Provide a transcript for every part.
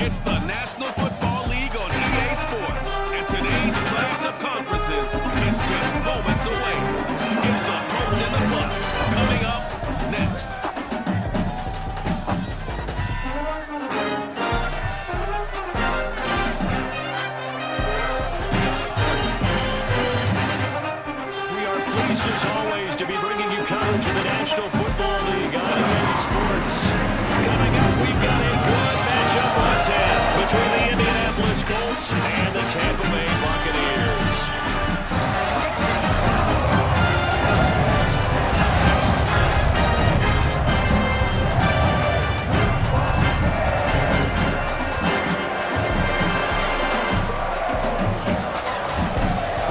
It's the National Football League on EA Sports. And today's clash of conferences is just moments away. It's the Colts and the Bucs coming up next. We are pleased as always to be bringing you coverage of the National Football League on EA Sports. Coming up, we've got a good matchup on tap between the Indianapolis Colts and the Tampa Bay Buccaneers.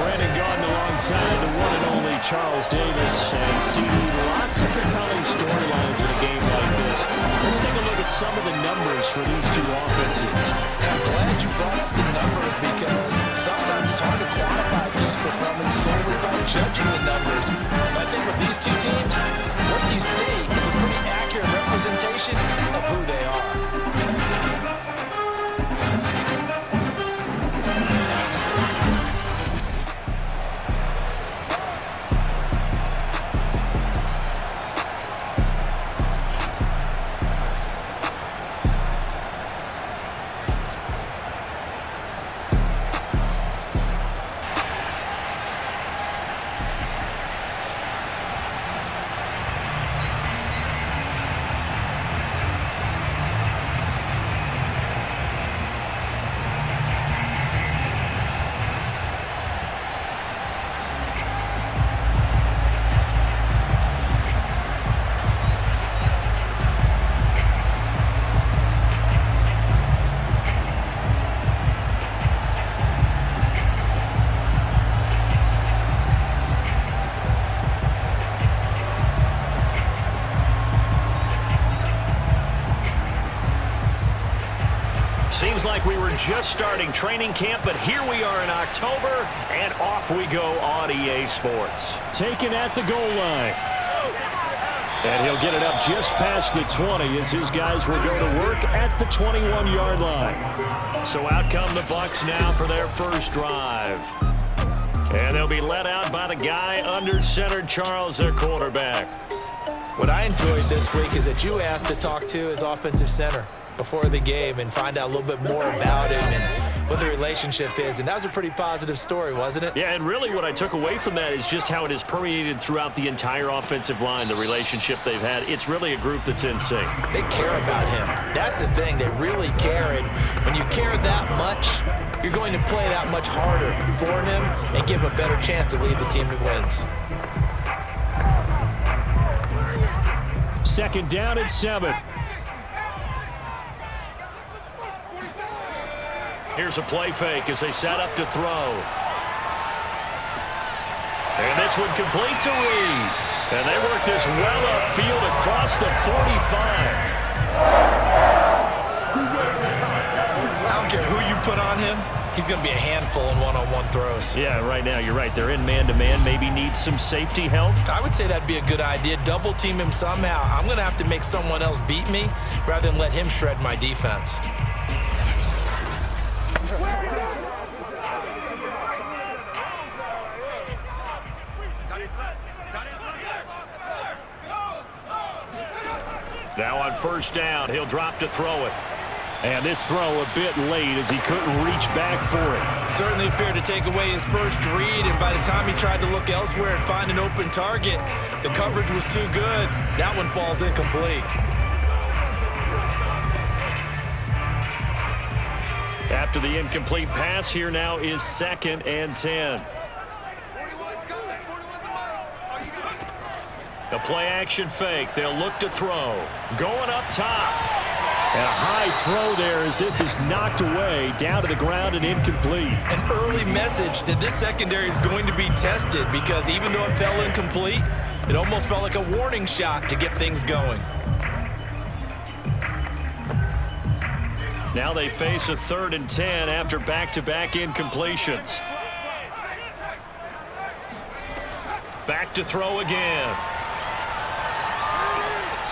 Brandon Gaudin alongside the one and only Charles Davis, and CD, lots of compelling storylines in a game like this. Let's take a look at some of the numbers for these two offenses. I'm glad you brought up the numbers because sometimes it's hard to quantify a team's performance solely by judging the numbers. But I think with these two teams, what you see is a pretty accurate representation of who they are. Seems like we were just starting training camp, but here we are in October, and off we go on EA Sports. Taken at the goal line. And he'll get it up just past the 20 as his guys will go to work at the 21-yard line. So out come the Bucs now for their first drive. And they'll be led out by the guy under center, Charles, their quarterback. What I enjoyed this week is that you asked to talk to his offensive center before the game and find out a little bit more about him and what the relationship is. And that was a pretty positive story, wasn't it? Yeah, and really what I took away from that is just how it has permeated throughout the entire offensive line, the relationship they've had. It's really a group that's in sync. They care about him. That's the thing. They really care. And when you care that much, you're going to play that much harder for him and give him a better chance to lead the team to wins. Second down and 7. Here's a play fake as they set up to throw. And this one complete to Reed. And they work this well upfield across the 45. I don't care who you put on him. He's going to be a handful in one-on-one throws. Yeah, right now you're right. They're in man-to-man. Maybe needs some safety help. I would say that'd be a good idea. Double team him somehow. I'm going to have to make someone else beat me rather than let him shred my defense. Now on first down, he'll drop to throw it. And this throw a bit late as he couldn't reach back for it. Certainly appeared to take away his first read, and by the time he tried to look elsewhere and find an open target, the coverage was too good. That one falls incomplete. After the incomplete pass, here now is 2nd and 10. The play action fake. They'll look to throw. Going up top. And a high throw there as this is knocked away down to the ground and incomplete. An early message that this secondary is going to be tested because even though it fell incomplete, it almost felt like a warning shot to get things going. Now they face a 3rd and 10 after back-to-back incompletions. Back to throw again.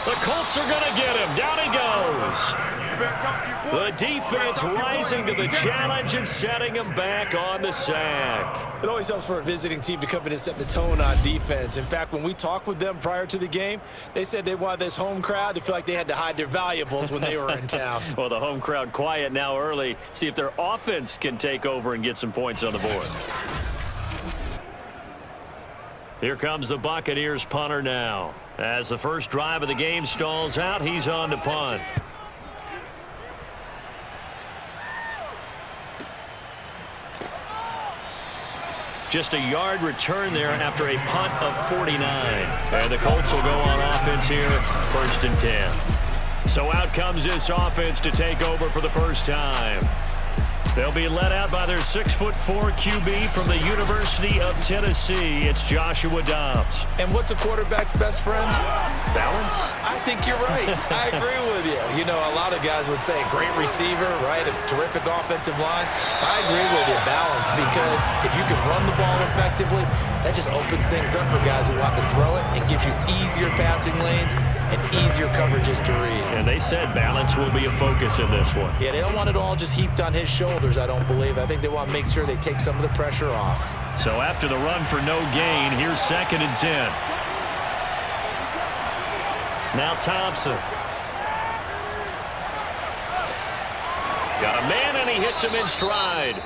The Colts are going to get him. Down he goes. The defense rising to the challenge and setting them back on the sack. It always helps for a visiting team to come in and set the tone on defense. In fact, when we talked with them prior to the game, they said they wanted this home crowd to feel like they had to hide their valuables when they were in town. Well, the home crowd quiet now early. See if their offense can take over and get some points on the board. Here comes the Buccaneers punter now. As the first drive of the game stalls out, he's on to punt. Just a yard return there after a punt of 49. And the Colts will go on offense here, 1st and 10. So out comes this offense to take over for the first time. They'll be led out by their 6'4" QB from the University of Tennessee. It's Joshua Dobbs. And what's a quarterback's best friend? Balance? I think you're right. I agree with you. You know, a lot of guys would say a great receiver, right? A terrific offensive line. I agree with you, balance, because if you can run the ball effectively, that just opens things up for guys who want to throw it and gives you easier passing lanes and easier coverages to read. And they said balance will be a focus in this one. Yeah, they don't want it all just heaped on his shoulders, I don't believe. I think they want to make sure they take some of the pressure off. So after the run for no gain, here's 2nd and 10. Now Thompson. Got a man, and he hits him in stride.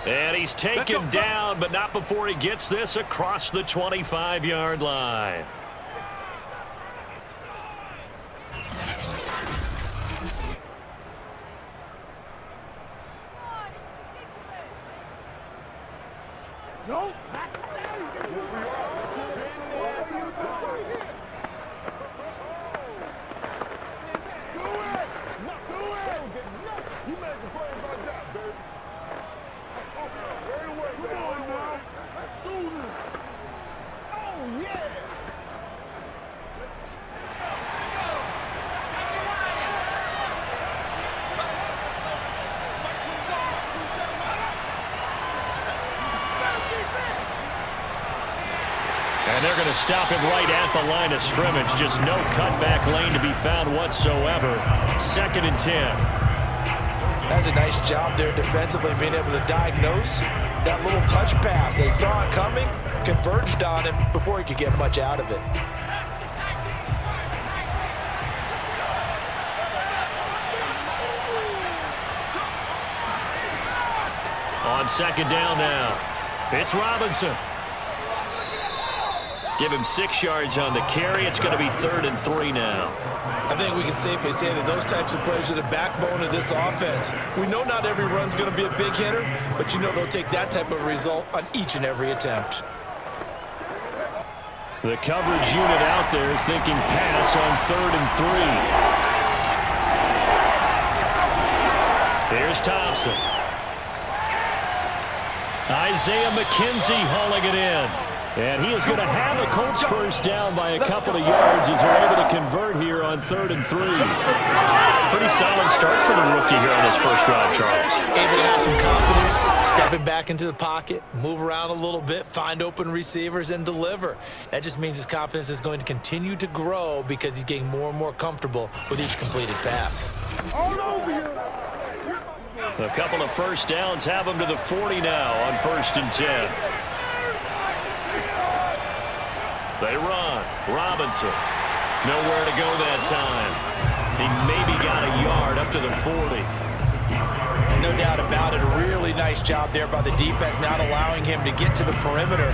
And he's taken down, but not before he gets this across the 25-yard line. No. And they're going to stop him right at the line of scrimmage. Just no cutback lane to be found whatsoever. 2nd and 10. That's a nice job there defensively, being able to diagnose that little touch pass. They saw it coming, converged on him before he could get much out of it. On 2nd down now, it's Robinson. Give him 6 yards on the carry. It's going to be 3rd and 3 now. I think we can safely say that those types of players are the backbone of this offense. We know not every run's going to be a big hitter, but you know they'll take that type of result on each and every attempt. The coverage unit out there thinking pass on 3rd and 3. Here's Thompson. Isaiah McKenzie hauling it in. And he is going to have a Colts first down by a couple of yards as they're able to convert here on 3rd and 3. Pretty solid start for the rookie here on his first drive, Charles. Able to have some confidence, stepping back into the pocket, move around a little bit, find open receivers, and deliver. That just means his confidence is going to continue to grow because he's getting more and more comfortable with each completed pass. A couple of first downs have him to the 40 now on 1st and 10. They run. Robinson. Nowhere to go that time. He maybe got a yard up to the 40. No doubt about it. A really nice job there by the defense, not allowing him to get to the perimeter.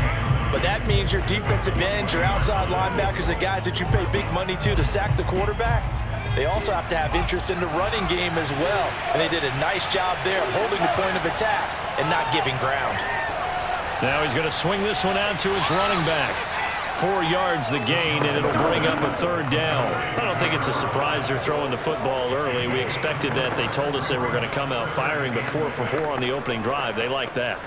But that means your defensive ends, your outside linebackers, the guys that you pay big money to sack the quarterback, they also have to have interest in the running game as well. And they did a nice job there of holding the point of attack and not giving ground. Now he's going to swing this one out to his running back. 4 yards the gain, and it'll bring up a 3rd down. I don't think it's a surprise they're throwing the football early. We expected that. They told us they were going to come out firing, but 4 for 4 on the opening drive. They like that.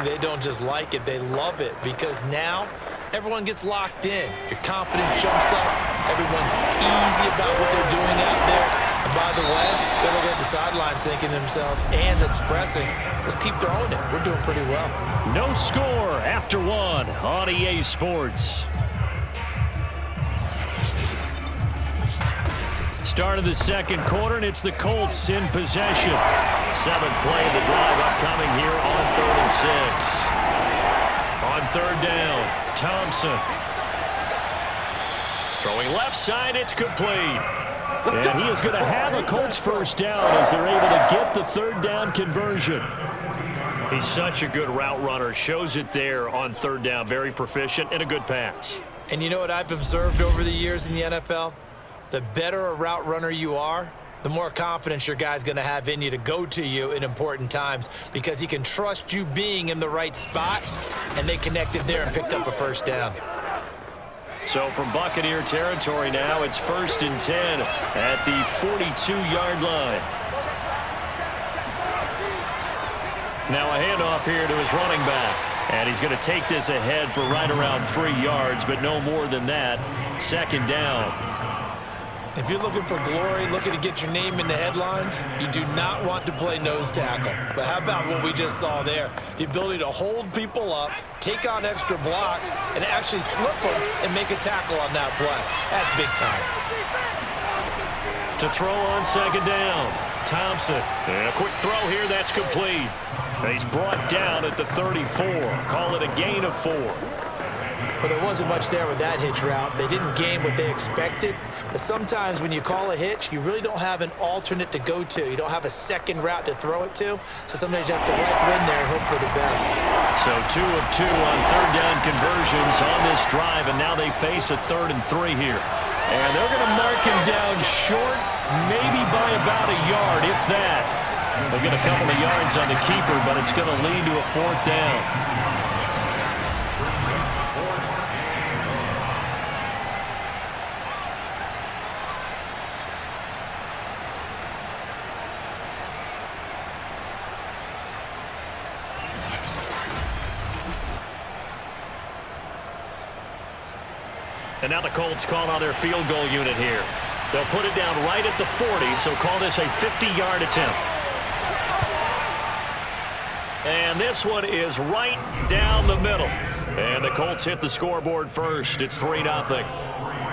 They don't just like it, they love it, because now everyone gets locked in. Your confidence jumps up. Everyone's easy about what they're doing out there. And by the way, they're looking at the sideline thinking to themselves and expressing, let's keep throwing it. We're doing pretty well. No score after 1 on EA Sports. Start of the second quarter, and it's the Colts in possession. 7th play of the drive upcoming here on 3rd and 6. On 3rd down, Thompson. Throwing left side, it's complete. And he is going to have a Colts first down as they're able to get the 3rd down conversion. He's such a good route runner. Shows it there on 3rd down. Very proficient and a good pass. And you know what I've observed over the years in the NFL? The better a route runner you are, the more confidence your guy's going to have in you to go to you in important times because he can trust you being in the right spot, and they connected there and picked up a first down. So from Buccaneer territory now, it's 1st and 10 at the 42-yard line. Now a handoff here to his running back. And he's going to take this ahead for right around 3 yards, but no more than that. 2nd down. If you're looking for glory, looking to get your name in the headlines, you do not want to play nose tackle. But how about what we just saw there? The ability to hold people up, take on extra blocks, and actually slip them and make a tackle on that play. That's big time. To throw on 2nd down, Thompson. And a quick throw here, that's complete. He's brought down at the 34. Call it a gain of 4. Well, there wasn't much there with that hitch route. They didn't gain what they expected. But sometimes when you call a hitch, you really don't have an alternate to go to. You don't have a second route to throw it to. So sometimes you have to rifle in there and hope for the best. So 2 of 2 on 3rd down conversions on this drive, and now they face a 3rd and 3 here. And they're going to mark him down short, maybe by about a yard, if that. They'll get a couple of yards on the keeper, but it's going to lead to a 4th down. And now the Colts call on their field goal unit here. They'll put it down right at the 40, so call this a 50-yard attempt. And this one is right down the middle. And the Colts hit the scoreboard first. It's 3-0.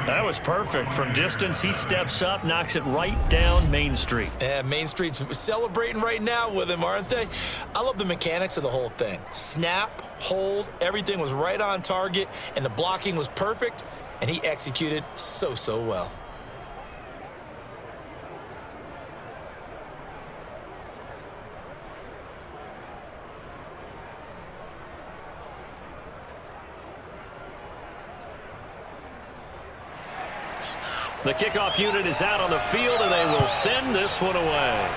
That was perfect. From distance, he steps up, knocks it right down Main Street. Yeah, Main Street's celebrating right now with him, aren't they? I love the mechanics of the whole thing. Snap, hold, everything was right on target, and the blocking was perfect, and he executed so well. The kickoff unit is out on the field, and they will send this one away.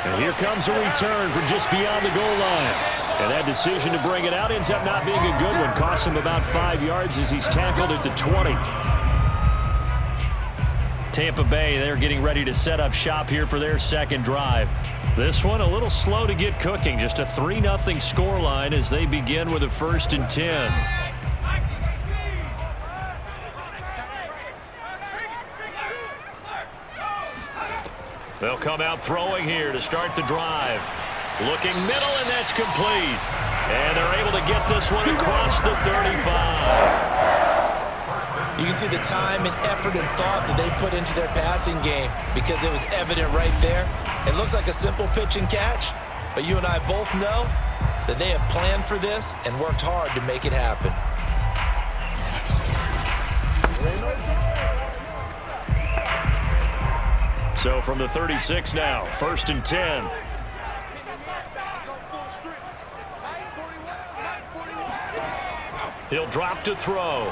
And here comes a return from just beyond the goal line. And that decision to bring it out ends up not being a good one. Costs him about 5 yards as he's tackled at the 20. Tampa Bay, they're getting ready to set up shop here for their second drive. This one a little slow to get cooking. Just a 3-0 scoreline as they begin with a 1st and 10. They'll come out throwing here to start the drive. Looking middle, and that's complete. And they're able to get this one across the 35. You can see the time and effort and thought that they put into their passing game because it was evident right there. It looks like a simple pitch and catch, but you and I both know that they have planned for this and worked hard to make it happen. So from the 36 now, 1st and 10. He'll drop to throw.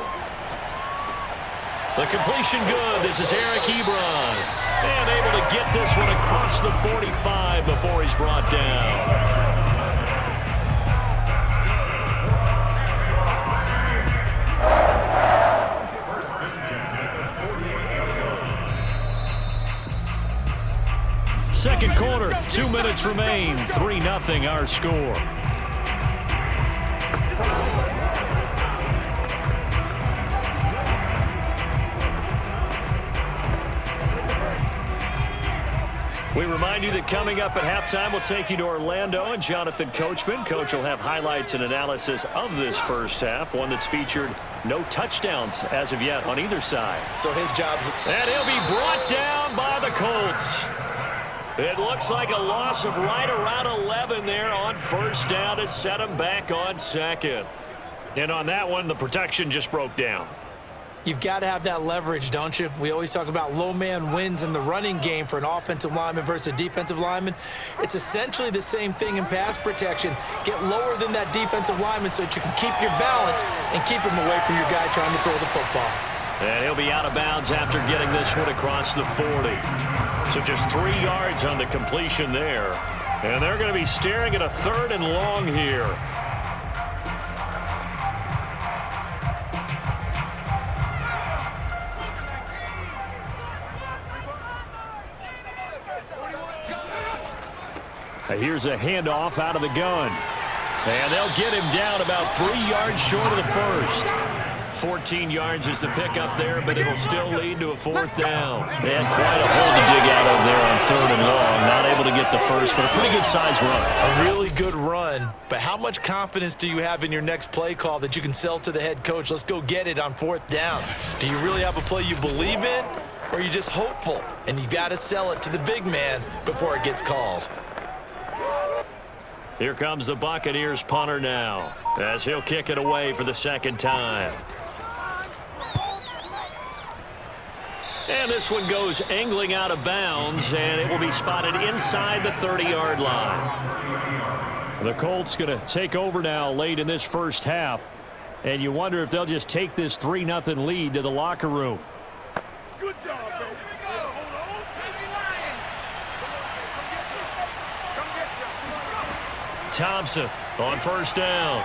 The completion good. This is Eric Ebron. And able to get this one across the 45 before he's brought down. Second quarter, 2 minutes remain. 3-0 our score. We remind you that coming up at halftime, we'll take you to Orlando and Jonathan Coachman. Coach will have highlights and analysis of this first half, one that's featured no touchdowns as of yet on either side. So his job's... And he'll be brought down by the Colts. It looks like a loss of right around 11 there on first down to set him back on second. And on that one, the protection just broke down. You've got to have that leverage, don't you? We always talk about low man wins in the running game for an offensive lineman versus a defensive lineman. It's essentially the same thing in pass protection. Get lower than that defensive lineman so that you can keep your balance and keep him away from your guy trying to throw the football. And he'll be out of bounds after getting this one across the 40. So just 3 yards on the completion there. And they're going to be staring at a 3rd and long here. Here's a handoff out of the gun. And they'll get him down about 3 yards short of the first. 14 yards is the pickup there, but it'll still lead to a 4th down. They had quite a hole to dig out of there on 3rd and long. Not able to get the first, but a pretty good size run. A really good run, but how much confidence do you have in your next play call that you can sell to the head coach? Let's go get it on 4th down. Do you really have a play you believe in, or are you just hopeful? And you got to sell it to the big man before it gets called. Here comes the Buccaneers punter now, as he'll kick it away for the 2nd time. And this one goes angling out of bounds, and it will be spotted inside the 30-yard line. The Colts going to take over now late in this first half, and you wonder if they'll just take this 3-0 lead to the locker room. Good job, baby. Thompson on 1st down.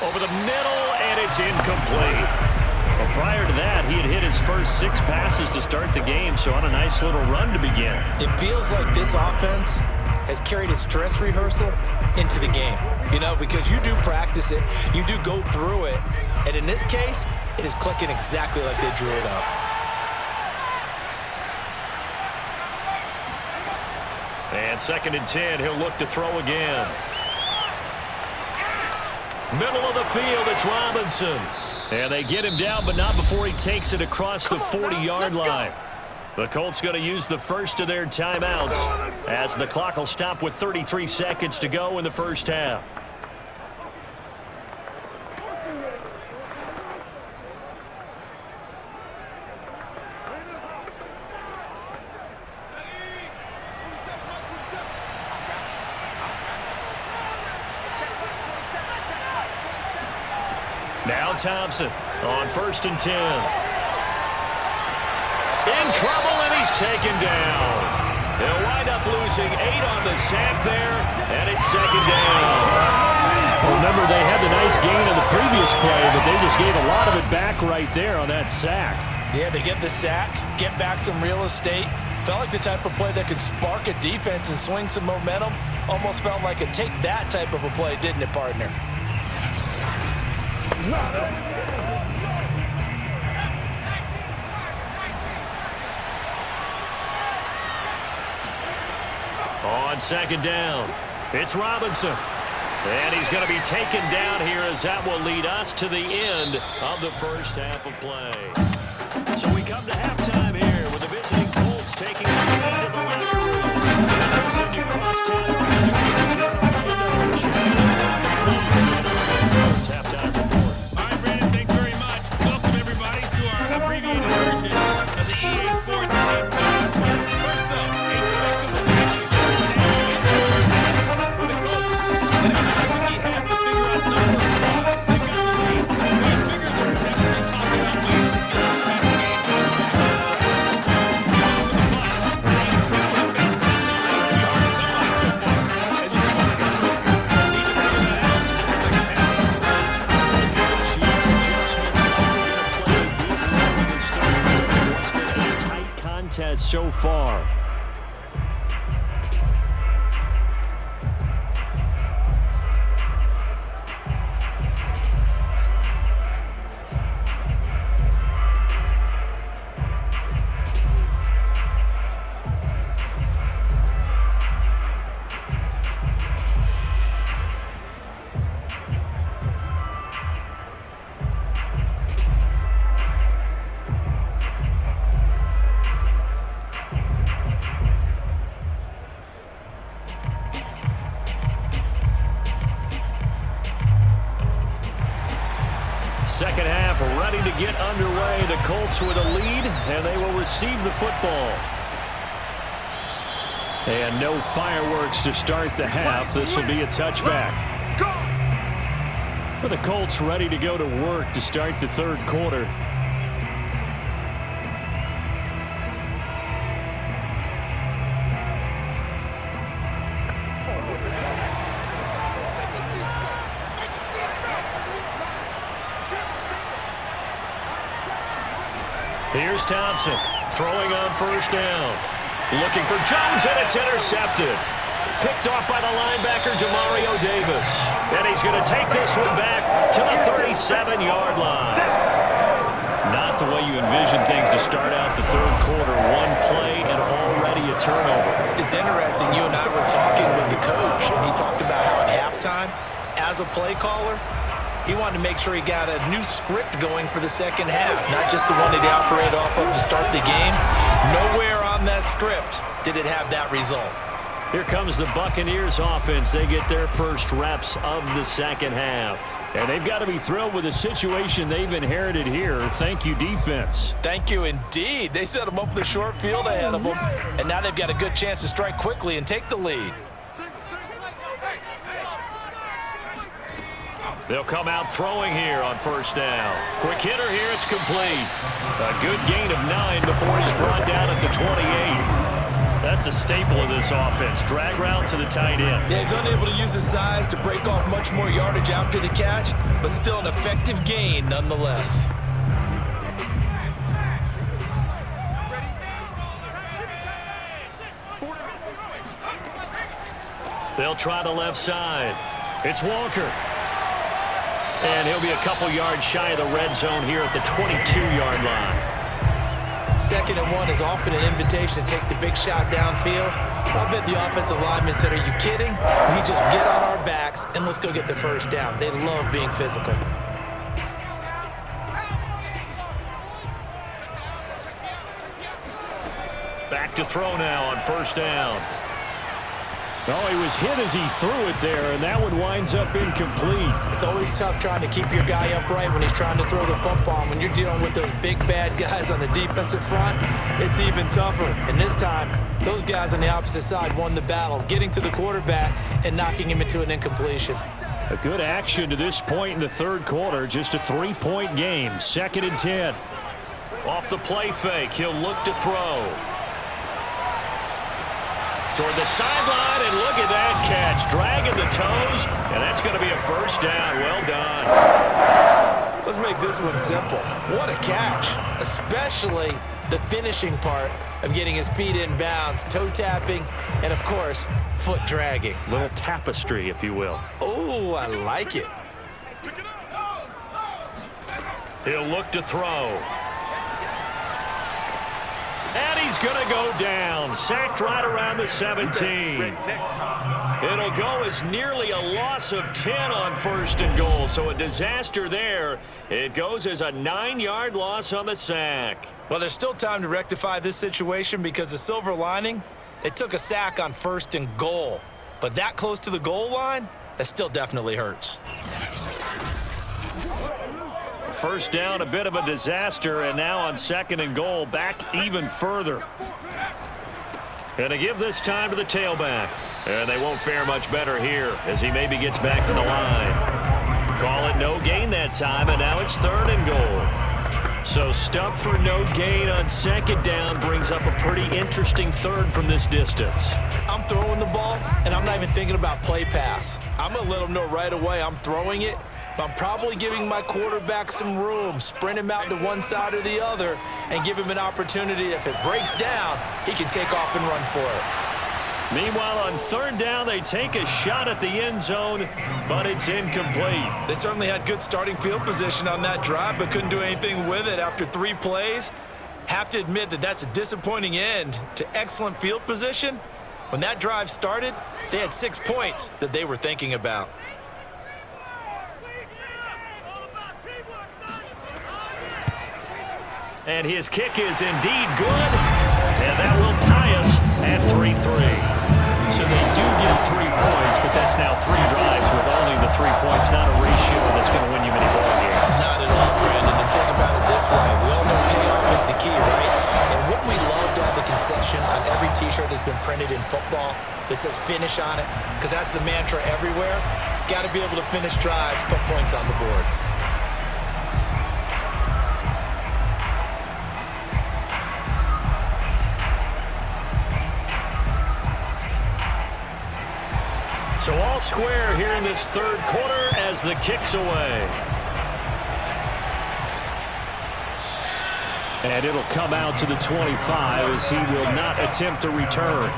Over the middle, and it's incomplete. Well, prior to that, he had hit his first 6 passes to start the game, so on a nice little run to begin. It feels like this offense has carried its dress rehearsal into the game. You know, because you do practice it, you do go through it, and in this case, it is clicking exactly like they drew it up. And 2nd and 10, he'll look to throw again. Middle of the field, it's Robinson. And they get him down, but not before he takes it across the 40-yard line. The Colts going to use the first of their timeouts as the clock will stop with 33 seconds to go in the first half. Now Thompson on 1st and 10. In trouble, and he's taken down. They'll wind up losing 8 on the sack there, and it's 2nd down. Remember, they had the nice gain on the previous play, but they just gave a lot of it back right there on that sack. Yeah, they get the sack, get back some real estate. Felt like the type of play that can spark a defense and swing some momentum. Almost felt like a take that type of a play, didn't it, partner? On 2nd down, it's Robinson. And he's going to be taken down here as that will lead us to the end of the first half of play. So we come to halftime here with the visiting Colts taking the lead to the locker room. We'll send you cross-town to our studios here in Orlando. Halftime report. All right, Brandon, thanks very much. Welcome, everybody, to our abbreviated version of the EA Sports Game Time. First up, a check of the action for the Colts. And it looks like he had to figure out numbers. They got the lead. We figure they're definitely talking about ways to get this passing game back. For the Bucs, they need to put that passing rate. We already come out so far. And this is what they got. They need to figure that out in the second half. Tight contest so far. half ready to get underway. The Colts with a lead, and they will receive the football. And no fireworks to start the half. This will be a touchback. But the Colts ready to go to work to start the third quarter. Here's Thompson throwing on first down. Looking for Jones, and it's intercepted. Picked off by the linebacker, Demario Davis. And he's going to take this one back to the 37-yard line. Not the way you envision things to start out the third quarter. One play and already a turnover. It's interesting. You and I were talking with the coach, and he talked about how at halftime, as a play caller, he wanted to make sure he got a new script going for the second half, not just the one that he operated off of to start the game. Nowhere on that script did it have that result. Here comes the Buccaneers offense. They get their first reps of the second half. And they've got to be thrilled with the situation they've inherited here. Thank you, defense. Thank you, indeed. They set them up the short field ahead of them, and now they've got a good chance to strike quickly and take the lead. They'll come out throwing here on first down. Quick hitter here, it's complete. A good gain of 9 before he's brought down at the 28. That's a staple of this offense. Drag route to the tight end. Yeah, he's unable to use his size to break off much more yardage after the catch, but still an effective gain nonetheless. They'll try the left side. It's Walker. And he'll be a couple yards shy of the red zone here at the 22-yard line. 2nd and 1 is often an invitation to take the big shot downfield. I bet the offensive lineman said, "Are you kidding? We just get on our backs and let's go get the first down." They love being physical. Back to throw now on first down. Oh, he was hit as he threw it there, and that one winds up incomplete. It's always tough trying to keep your guy upright when he's trying to throw the football. And when you're dealing with those big, bad guys on the defensive front, it's even tougher. And this time, those guys on the opposite side won the battle, getting to the quarterback and knocking him into an incompletion. A good action to this point in the third quarter. Just a 3-point game. 2nd and 10. Off the play fake, he'll look to throw. Toward the sideline, and look at that catch. Dragging the toes, and that's going to be a first down. Well done. Let's make this one simple. What a catch, especially the finishing part of getting his feet in bounds, toe tapping, and, of course, foot dragging. Little tapestry, if you will. Oh, I like it. He'll look to throw. And he's going to go down. Sacked right around the 17. It'll go as nearly a loss of 10 on 1st and goal. So a disaster there. It goes as a 9-yard loss on the sack. Well, there's still time to rectify this situation because the silver lining, they took a sack on 1st and goal. But that close to the goal line, that still definitely hurts. First down, a bit of a disaster, and now on 2nd and goal, back even further. And to give this time to the tailback. And they won't fare much better here as he maybe gets back to the line. Call it no gain that time, and now it's 3rd and goal. So stuff for no gain on 2nd down brings up a pretty interesting 3rd from this distance. I'm throwing the ball, and I'm not even thinking about play pass. I'm going to let them know right away I'm throwing it. But I'm probably giving my quarterback some room, sprint him out to one side or the other, and give him an opportunity. If it breaks down, he can take off and run for it. Meanwhile, on 3rd down, they take a shot at the end zone, but it's incomplete. They certainly had good starting field position on that drive, but couldn't do anything with it after 3 plays. Have to admit that that's a disappointing end to excellent field position. When that drive started, they had 6 points that they were thinking about. And his kick is indeed good, and that will tie us at 3-3. So they do get 3 points, but that's now 3 drives with only the 3 points. Not a ratio that's going to win you many ball games. Not at all, Brandon. In think about it this way. We all know payoff is the key, right? And wouldn't we love to have the concession on every T-shirt that's been printed in football that says finish on it? Because that's the mantra everywhere. Got to be able to finish drives, put points on the board. So all square here in this third quarter as the kick's away. And it'll come out to the 25 as he will not attempt to return.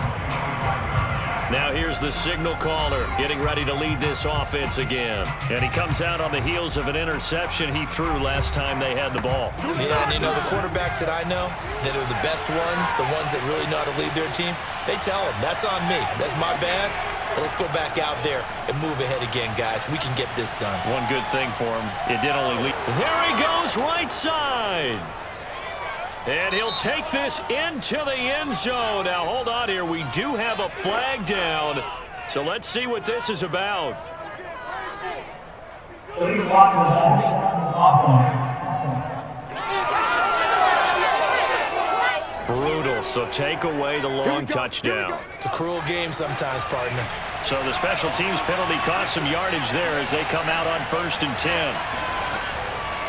Now here's the signal caller getting ready to lead this offense again. And he comes out on the heels of an interception he threw last time they had the ball. Yeah, and you know, the quarterbacks that I know that are the best ones, the ones that really know how to lead their team, they tell them, that's on me. That's my bad. But let's go back out there and move ahead again, guys. We can get this done. One good thing for him, it did only lead. There he goes, right side. And he'll take this into the end zone. Now, hold on here. We do have a flag down. So let's see what this is about. Brutal. So take away the long touchdown. It's a cruel game sometimes, partner. So the special teams penalty cost some yardage there as they come out on 1st and 10.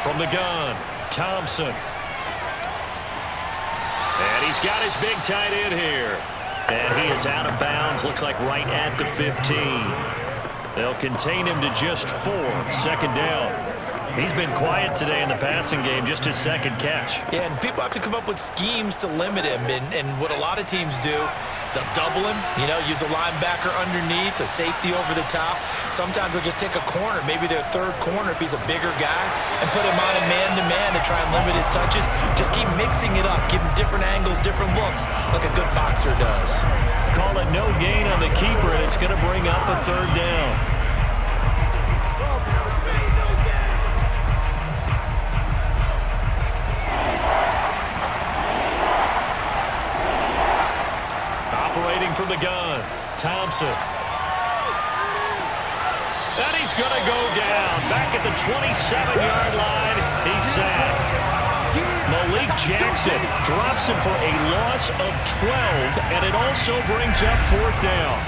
From the gun, Thompson. And he's got his big tight end here. And he is out of bounds, looks like right at the 15. They'll contain him to just 4, 2nd down. He's been quiet today in the passing game, just his 2nd catch. Yeah, and people have to come up with schemes to limit him. And what a lot of teams do, they'll double him, you know, use a linebacker underneath, a safety over the top. Sometimes they'll just take a corner, maybe their 3rd corner if he's a bigger guy, and put him on a man-to-man to try and limit his touches. Just keep mixing it up, give him different angles, different looks, like a good boxer does. Call it no gain on the keeper, and it's going to bring up a 3rd down. From the gun, Thompson. And he's going to go down. Back at the 27-yard line, he's sacked. Malik Jackson drops him for a loss of 12, and it also brings up 4th down.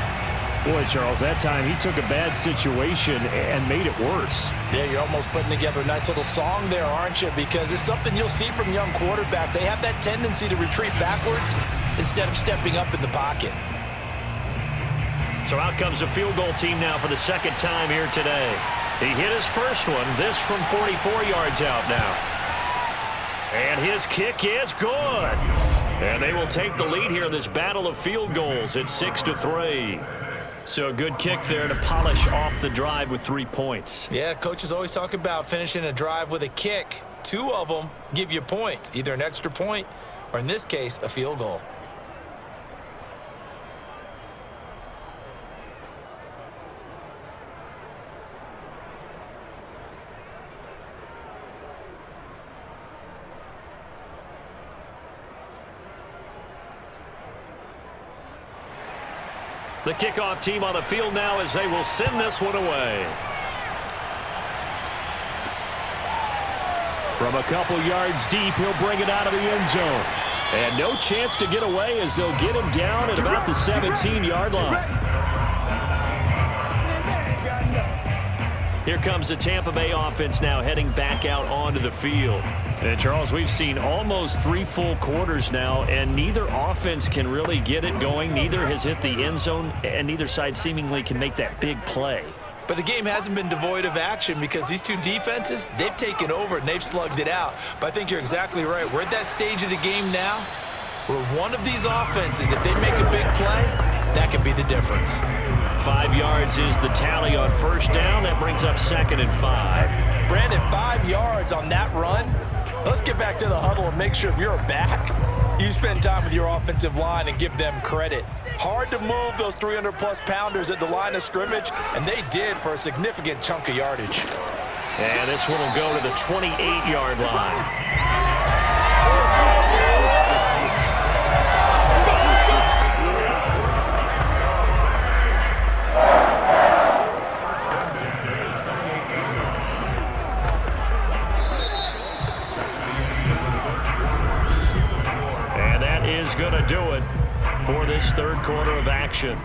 Boy, Charles, that time he took a bad situation and made it worse. Yeah, you're almost putting together a nice little song there, aren't you? Because it's something you'll see from young quarterbacks. They have that tendency to retreat backwards instead of stepping up in the pocket. So out comes the field goal team now for the 2nd time here today. He hit his first one, this from 44 yards out now. And his kick is good. And they will take the lead here in this battle of field goals at 6-3. So a good kick there to polish off the drive with 3 points. Yeah, coaches always talk about finishing a drive with a kick. 2 of them give you points, either an extra point or, in this case, a field goal. The kickoff team on the field now as they will send this one away. From a couple yards deep, he'll bring it out of the end zone. And no chance to get away as they'll get him down at about the 17-yard line. Here comes the Tampa Bay offense now heading back out onto the field. And Charles, we've seen almost 3 full quarters now, and neither offense can really get it going. Neither has hit the end zone, and neither side seemingly can make that big play. But the game hasn't been devoid of action because these 2 defenses, they've taken over and they've slugged it out. But I think you're exactly right. We're at that stage of the game now where one of these offenses, if they make a big play, that could be the difference. 5 yards is the tally on 1st down. That brings up 2nd and 5. Brandon, 5 yards on that run. Let's get back to the huddle and make sure if you're a back, you spend time with your offensive line and give them credit. Hard to move those 300-plus pounders at the line of scrimmage, and they did for a significant chunk of yardage. And this one will go to the 28-yard line. is going to do it for this third quarter of action.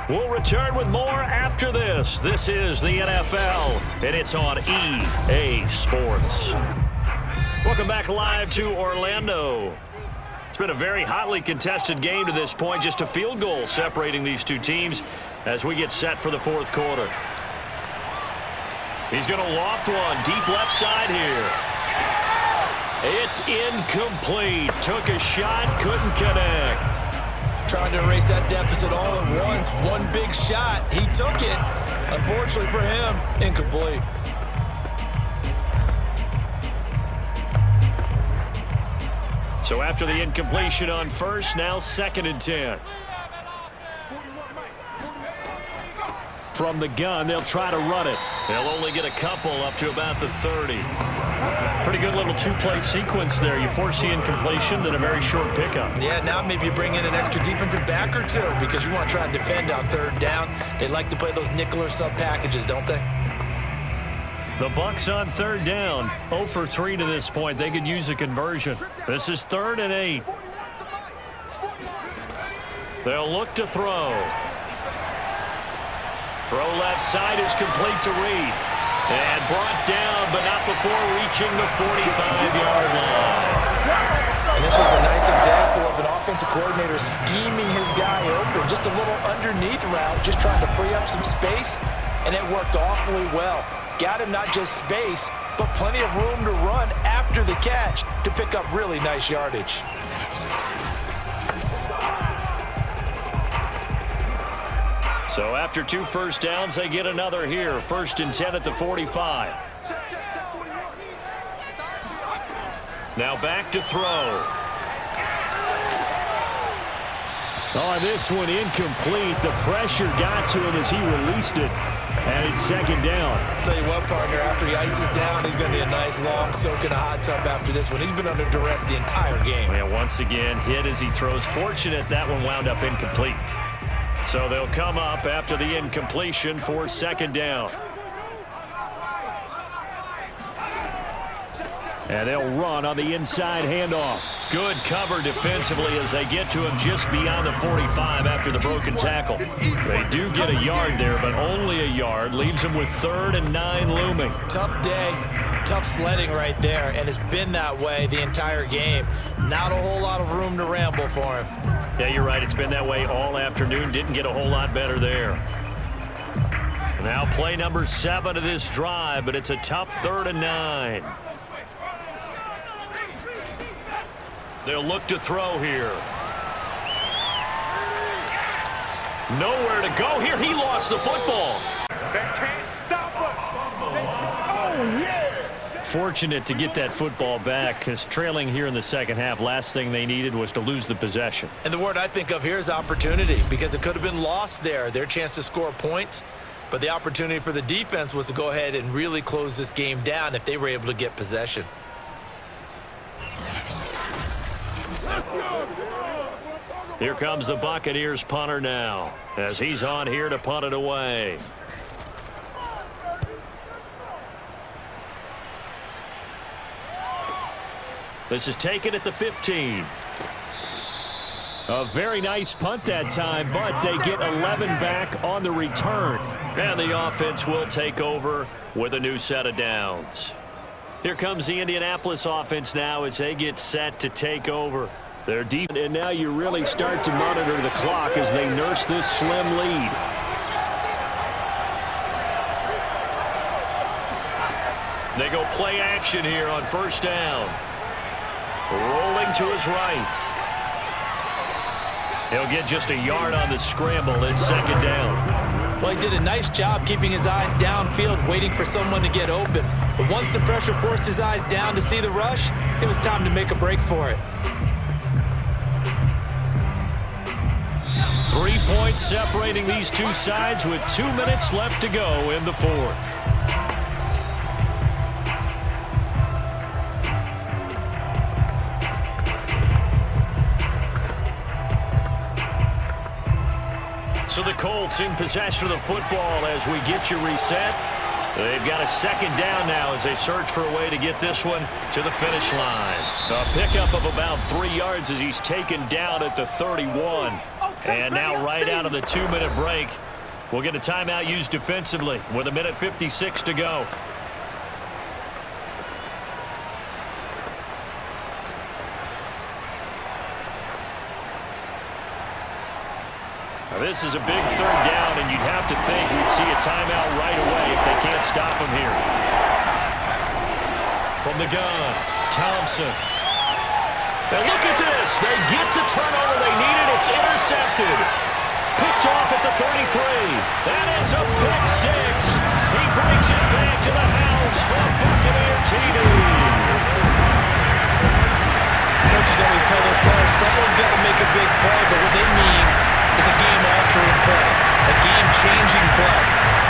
We'll return with more after this. This is the NFL, and it's on EA Sports. Welcome back live to Orlando. It's been a very hotly contested game to this point, just a field goal separating these two teams as we get set for the fourth quarter. He's going to loft one deep left side here. It's incomplete. Took a shot, couldn't connect. Trying to erase that deficit all at once. One big shot. He took it. Unfortunately for him, incomplete. So after the incompletion on first, now 2nd and 10. From the gun, they'll try to run it. They'll only get a couple up to about the 30. Pretty good little two-play sequence there. You force the incompletion, then a very short pickup. Yeah, now maybe you bring in an extra defensive back or two because you want to try and defend on third down. They like to play those nickel or sub packages, don't they? The Bucs on third down. 0 for 3 to this point. They could use a conversion. This is 3rd and 8. They'll look to throw. Throw left side is complete to Reed. And brought down, but not before reaching the 45-yard line. And this was a nice example of an offensive coordinator scheming his guy open. Just a little underneath route, just trying to free up some space, and it worked awfully well. Got him not just space, but plenty of room to run after the catch to pick up really nice yardage. So after 2 first downs, they get another here. 1st and 10 at the 45. Now back to throw. Oh, this one incomplete. The pressure got to him as he released it. And it's 2nd down. I'll tell you what, partner, after he ices down, he's going to be a nice long soak in a hot tub after this one. He's been under duress the entire game. And once again, hit as he throws. Fortunate that one wound up incomplete. So they'll come up after the incompletion for 2nd down. And they'll run on the inside handoff. Good cover defensively as they get to him just beyond the 45 after the broken tackle. They do get a yard there, but only a yard. Leaves them with 3rd and 9 looming. Tough day, tough sledding right there, and it's been that way the entire game. Not a whole lot of room to ramble for him. Yeah, you're right. It's been that way all afternoon. Didn't get a whole lot better there. Now play number 7 of this drive, but it's a tough 3rd and 9. They'll look to throw here. Nowhere to go here. He lost the football. They can't stop us. Oh, yeah. Fortunate to get that football back because trailing here in the second half, last thing they needed was to lose the possession. And the word I think of here is opportunity because it could have been lost there. Their chance to score points. But the opportunity for the defense was to go ahead and really close this game down if they were able to get possession. Here comes the Buccaneers punter now as he's on here to punt it away. This is taken at the 15. A very nice punt that time, but they get 11 back on the return. And the offense will take over with a new set of downs. Here comes the Indianapolis offense now as they get set to take over. They're deep, and now you really start to monitor the clock as they nurse this slim lead. They go play action here on 1st down. Rolling to his right. He'll get just a yard on the scramble. It's 2nd down. Well, he did a nice job keeping his eyes downfield, waiting for someone to get open. But once the pressure forced his eyes down to see the rush, it was time to make a break for it. 3 points separating these two sides with 2 minutes left to go in the 4th. So the Colts in possession of the football as we get you reset. They've got a second down now as they search for a way to get this one to the finish line. A pickup of about 3 yards as he's taken down at the 31. And now right out of the 2-minute break, we'll get a timeout used defensively with 1:56 to go. This is a big third down, and you'd have to think we'd see a timeout right away if they can't stop him here. From the gun, Thompson. And look at this. They get the turnover they needed. It's intercepted. Picked off at the 33. That ends up pick 6. He brings it back to the house for a Buccaneer TD. Coaches always tell their players someone's got to make a big play, but what they mean is a game-altering play, a game-changing play,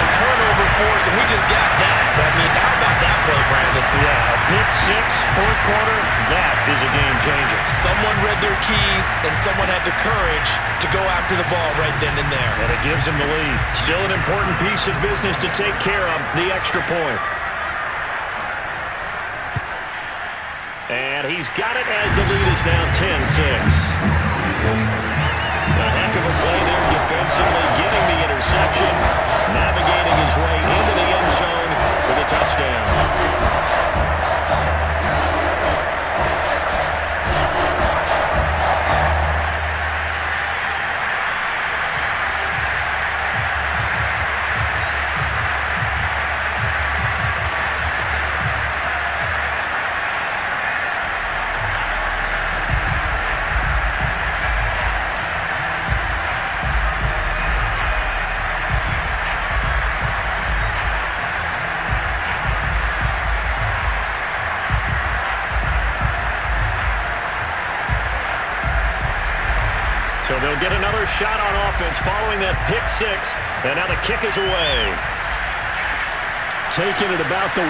a turnover forced, and we just got that. I mean, how about that play, Brandon? Yeah, a pick 6, fourth quarter, that is a game-changer. Someone read their keys, and someone had the courage to go after the ball right then and there. And it gives them the lead. Still an important piece of business to take care of, the extra point. And he's got it as the lead is now 10-6. A heck of a play there defensively, getting the interception, navigating his way into the end zone for the touchdown. So they'll get another shot on offense following that pick 6, and now the kick is away. Taking it about the 1.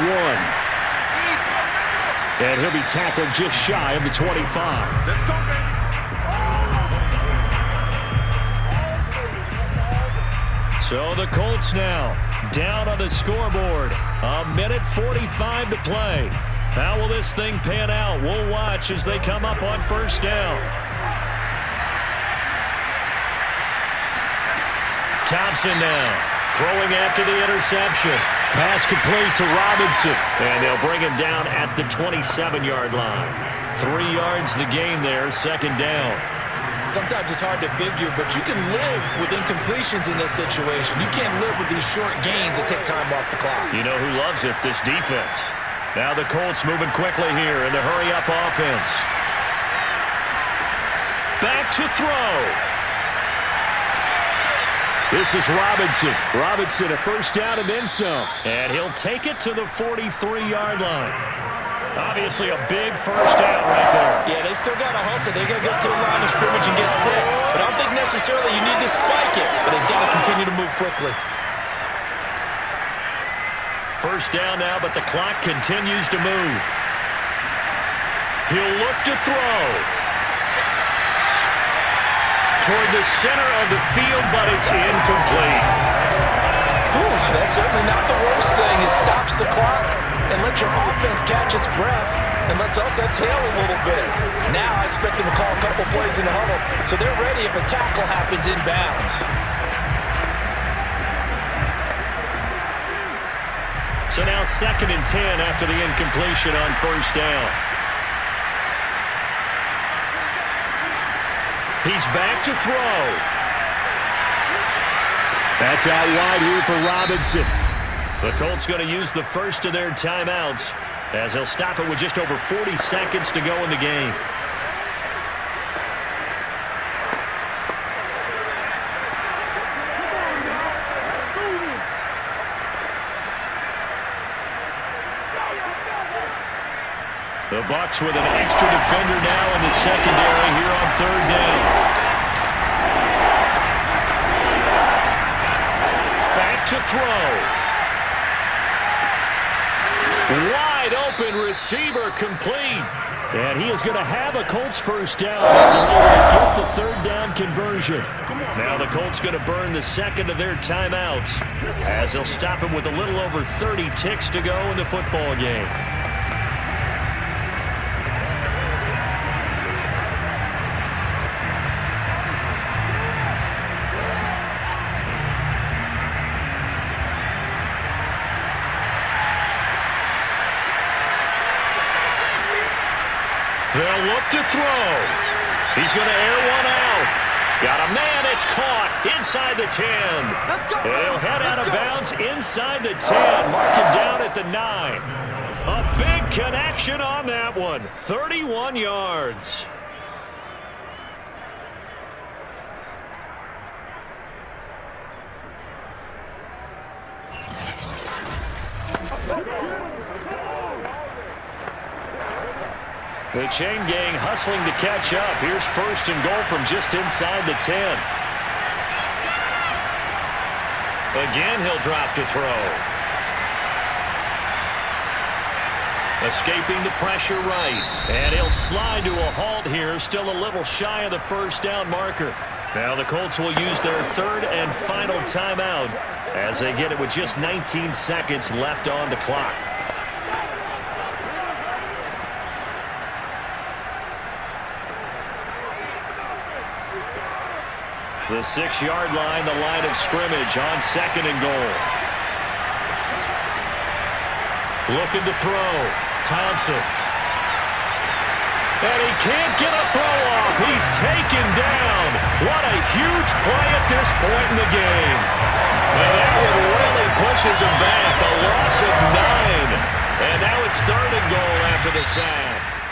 And he'll be tackled just shy of the 25. Let's go, baby. So the Colts now down on the scoreboard. 1:45 to play. How will this thing pan out? We'll watch as they come up on first down. Thompson now throwing after the interception. Pass complete to Robinson. And they'll bring him down at the 27-yard line. 3 yards the gain there, second down. Sometimes it's hard to figure, but you can live with incompletions in this situation. You can't live with these short gains that take time off the clock. You know who loves it? This defense. Now the Colts moving quickly here in the hurry-up offense. Back to throw. This is Robinson. Robinson, a first down and then some. And he'll take it to the 43-yard line. Obviously a big first down right there. Yeah, they still got to hustle. They got to get to the line of scrimmage and get set. But I don't think necessarily you need to spike it. But they've got to continue to move quickly. First down now, but the clock continues to move. He'll look to throw. Toward the center of the field, but it's incomplete. Whew, that's certainly not the worst thing. It stops the clock and lets your offense catch its breath and lets us exhale a little bit. Now I expect them to call a couple plays in the huddle so they're ready if a tackle happens inbounds. So now 2nd and 10 after the incompletion on first down. He's back to throw. That's out wide here for Robinson. The Colts going to use the first of their timeouts as they'll stop it with just over 40 seconds to go in the game. The Bucs with an extra defender now in the secondary here on third down. Back to throw. Wide open receiver complete. And he is going to have a Colts first down as they're able to get the third down conversion. conversion. Now the Colts going to burn the second of their timeouts as they'll stop it with a little over 30 ticks to go in the football game. They'll look to throw. He's going to air one out. Got a man. It's caught inside the 10. And he'll head out of bounds inside the 10. Mark him down at the 9. A big connection on that one. 31 yards. The chain gang hustling to catch up. Here's first and goal from just inside the 10. Again, he'll drop to throw. Escaping the pressure right. And he'll slide to a halt here. Still a little shy of the first down marker. Now the Colts will use their third and final timeout as they get it with just 19 seconds left on the clock. The 6-yard line, the line of scrimmage on second and goal. Looking to throw. Thompson. And he can't get a throw off. He's taken down. What a huge play at this point in the game. And that one really pushes him back. A loss of 9. And now it's third and goal after the sack.